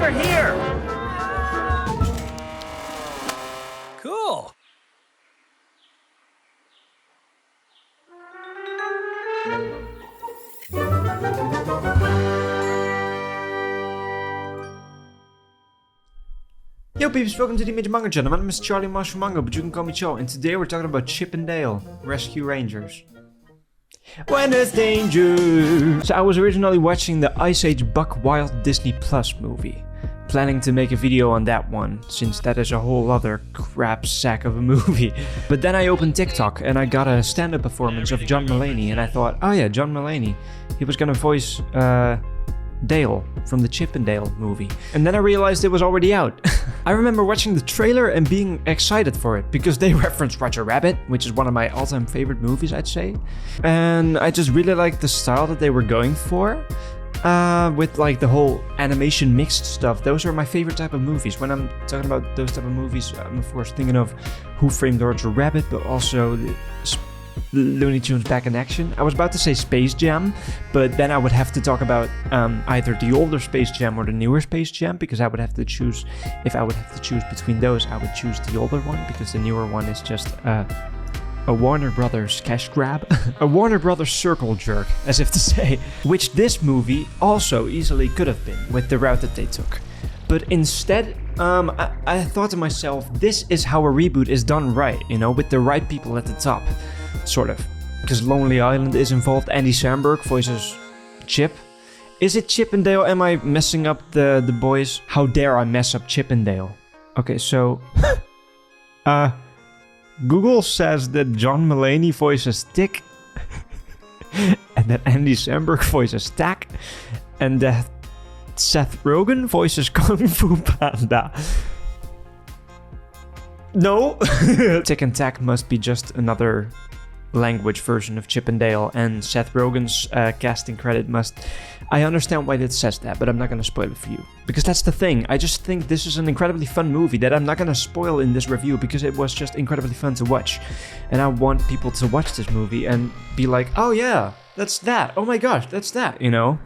over here! Cool. Yo peeps, welcome to the imagimango channel. My name is Charlie Mango, but you can call me Cho, and today we're talking about Chip and Dale Rescue Rangers. When there's danger! So I was originally watching the Ice Age Buck Wild Disney Plus movie. Planning to make a video on that one, since that is a whole other crap sack of a movie. But then I opened TikTok and I got a stand-up performance of John Mulaney, and I thought, oh yeah, John Mulaney. He was gonna voice Dale from the Chip and Dale movie. And then I realized it was already out. I remember watching the trailer and being excited for it because they reference Roger Rabbit, which is one of my all-time favorite movies, I'd say. And I just really liked the style that they were going for. With like the whole animation mixed stuff. Those are my favorite type of movies. When I'm talking about those type of movies, I'm of course thinking of Who Framed Roger Rabbit, but also the Looney Tunes Back in Action. I was about to say Space Jam, but then I would have to talk about either the older Space Jam or the newer Space Jam, because I would have to choose, if I would have to choose between those, I would choose the older one, because the newer one is just a Warner Brothers cash grab. A Warner Brothers circle jerk, as if to say, which this movie also easily could have been with the route that they took. But instead, I thought to myself, this is how a reboot is done right, you know, with the right people at the top. Sort of. Because Lonely Island is involved. Andy Samberg voices Chip. Is it Chip and Dale? Am I messing up the boys? How dare I mess up Chip and Dale? Okay, so... Google says that John Mulaney voices Tick. And that Andy Samberg voices Tack. And that Seth Rogen voices Kung Fu Panda. No! Tick and Tack must be just another language version of Chip and Dale, and Seth Rogen's casting credit must... I understand why it says that, but I'm not going to spoil it for you. Because that's the thing, I just think this is an incredibly fun movie that I'm not going to spoil in this review, because it was just incredibly fun to watch. And I want people to watch this movie and be like, oh yeah, that's that, oh my gosh, that's that, you know?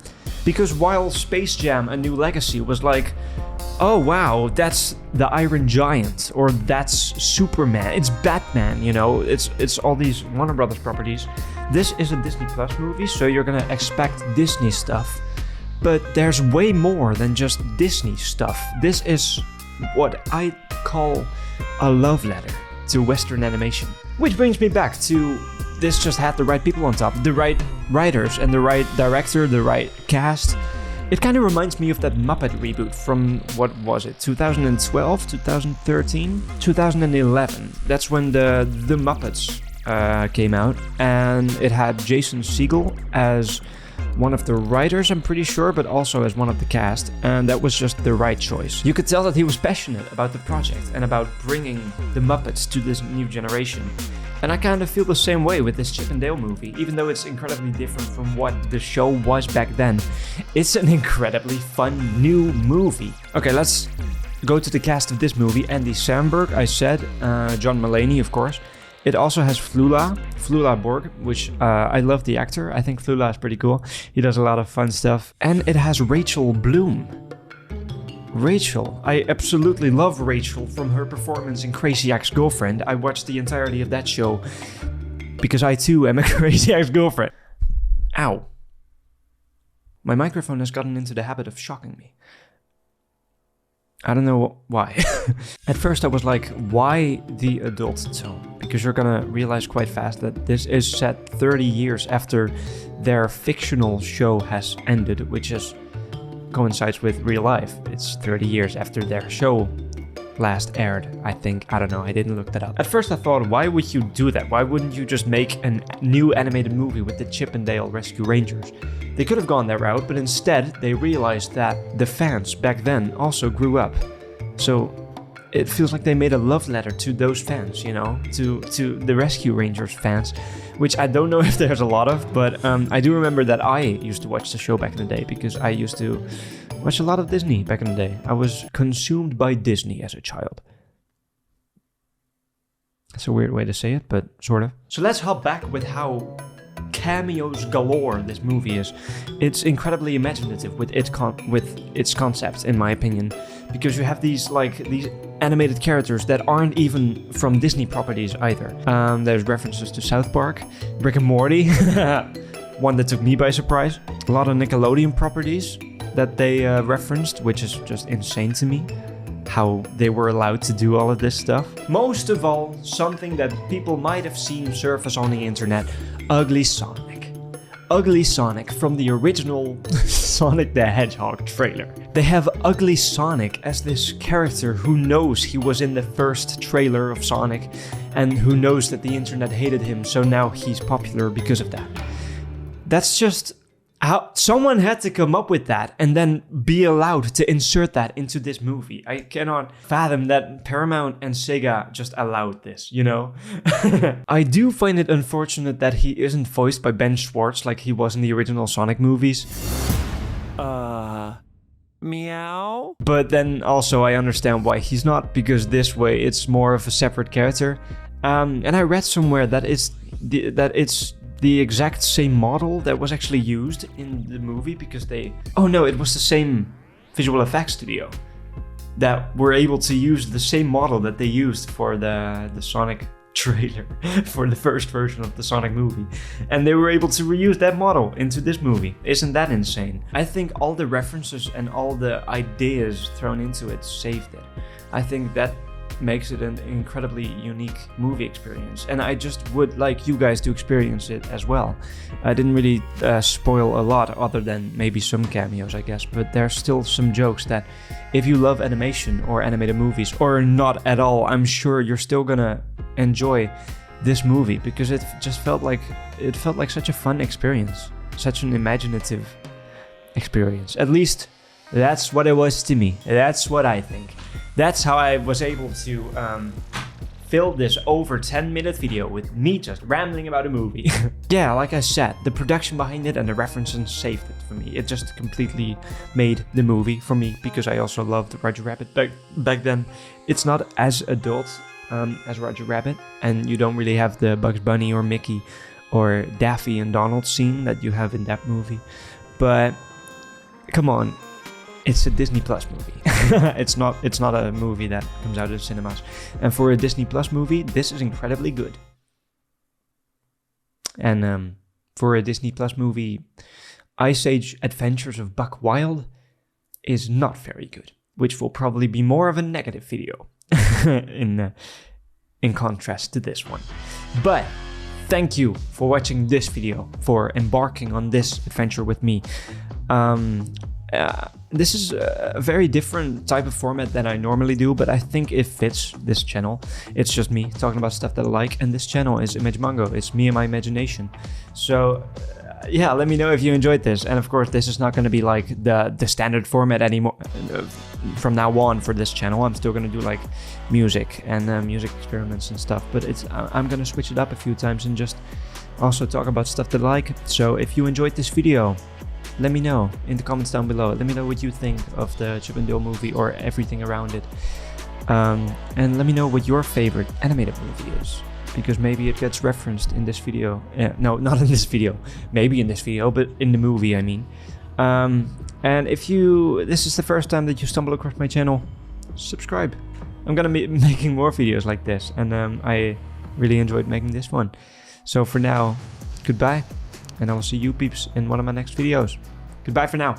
Because while Space Jam: A New Legacy was like, oh wow, that's the Iron Giant, or that's Superman, it's Batman, you know, it's all these Warner Brothers properties. This is a Disney Plus movie, so you're gonna expect Disney stuff. But there's way more than just Disney stuff. This is what I call a love letter to Western animation. Which brings me back to, this just had the right people on top, the right writers and the right director, the right cast. It kind of reminds me of that Muppet reboot from, what was it, 2012, 2013, 2011. That's when the Muppets came out, and it had Jason Segel as one of the writers, I'm pretty sure, but also as one of the cast, and that was just the right choice. You could tell that he was passionate about the project and about bringing the Muppets to this new generation. And I kind of feel the same way with this Chip and Dale movie, even though it's incredibly different from what the show was back then. It's an incredibly fun new movie. Okay, let's go to the cast of this movie. Andy Samberg, I said, John Mulaney, of course. It also has Flula Borg, which I love the actor. I think Flula is pretty cool. He does a lot of fun stuff. And it has Rachel Bloom. Rachel. I absolutely love Rachel from her performance in Crazy Ex-Girlfriend. I watched the entirety of that show because I too am a crazy ex-girlfriend. Ow. My microphone has gotten into the habit of shocking me. I don't know why. At first I was like, why the adult tone? Because you're gonna realize quite fast that this is set 30 years after their fictional show has ended, which coincides with real life. It's 30 years after their show last aired, I think. I don't know, I didn't look that up. At first I thought, why would you do that? Why wouldn't you just make a new animated movie with the Chip and Dale Rescue Rangers? They could have gone that route, but instead they realized that the fans back then also grew up. So it feels like they made a love letter to those fans, you know, to the Rescue Rangers fans, which I don't know if there's a lot of, but I do remember that I used to watch the show back in the day, because I used to watch a lot of Disney back in the day. I was consumed by Disney as a child. That's a weird way to say it, but sort of. So let's hop back with how cameos galore, this movie is. It's incredibly imaginative with its concepts, in my opinion, because you have these animated characters that aren't even from Disney properties either. There's references to South Park, Rick and Morty, one that took me by surprise. A lot of Nickelodeon properties that they referenced, which is just insane to me, how they were allowed to do all of this stuff. Most of all, something that people might have seen surface on the internet, Ugly Sonic. Ugly Sonic from the original Sonic the Hedgehog trailer. They have Ugly Sonic as this character who knows he was in the first trailer of Sonic and who knows that the internet hated him, so now he's popular because of that. That's just how someone had to come up with that and then be allowed to insert that into this movie. I cannot fathom that Paramount and Sega just allowed this, you know? I do find it unfortunate that he isn't voiced by Ben Schwartz like he was in the original Sonic movies. Meow? But then also I understand why he's not, because this way it's more of a separate character. And I read somewhere that it's the exact same model that was actually used in the movie, because it was the same visual effects studio that were able to use the same model that they used for the Sonic trailer for the first version of the Sonic movie, and they were able to reuse that model into this movie. Isn't that insane? I think all the references and all the ideas thrown into it saved it. I think that makes it an incredibly unique movie experience, and I just would like you guys to experience it as well. I didn't really spoil a lot other than maybe some cameos, I guess, but there's still some jokes that if you love animation or animated movies, or not at all, I'm sure you're still gonna enjoy this movie, because it just felt like such a fun experience, such an imaginative experience. At least that's what it was to me. That's what I think. That's how I was able to fill this over 10-minute video with me just rambling about a movie. Yeah, like I said, the production behind it and the references saved it for me. It just completely made the movie for me, because I also loved Roger Rabbit back then. It's not as adult as Roger Rabbit, and you don't really have the Bugs Bunny or Mickey or Daffy and Donald scene that you have in that movie. But come on. It's a Disney Plus movie. It's not a movie that comes out of the cinemas. And for a Disney Plus movie, this is incredibly good. And for a Disney Plus movie, Ice Age Adventures of Buck Wild is not very good, which will probably be more of a negative video in contrast to this one. But thank you for watching this video, for embarking on this adventure with me. This is a very different type of format than I normally do, but I think it fits this channel. It's just me talking about stuff that I like, and this channel is imagimango. It's me and my imagination. So yeah, let me know if you enjoyed this. And of course, this is not going to be like the standard format anymore from now on for this channel. I'm still going to do like music and music experiments and stuff, but I'm going to switch it up a few times and just also talk about stuff that I like. So if you enjoyed this video, let me know in the comments down below. Let me know what you think of the Chip and Dale movie or everything around it. And let me know what your favorite animated movie is, because maybe it gets referenced in this video. No, not in this video. Maybe in this video, but in the movie, I mean. And if this is the first time that you stumble across my channel, subscribe. I'm gonna be making more videos like this, and I really enjoyed making this one. So for now, goodbye. And I will see you peeps in one of my next videos. Goodbye for now.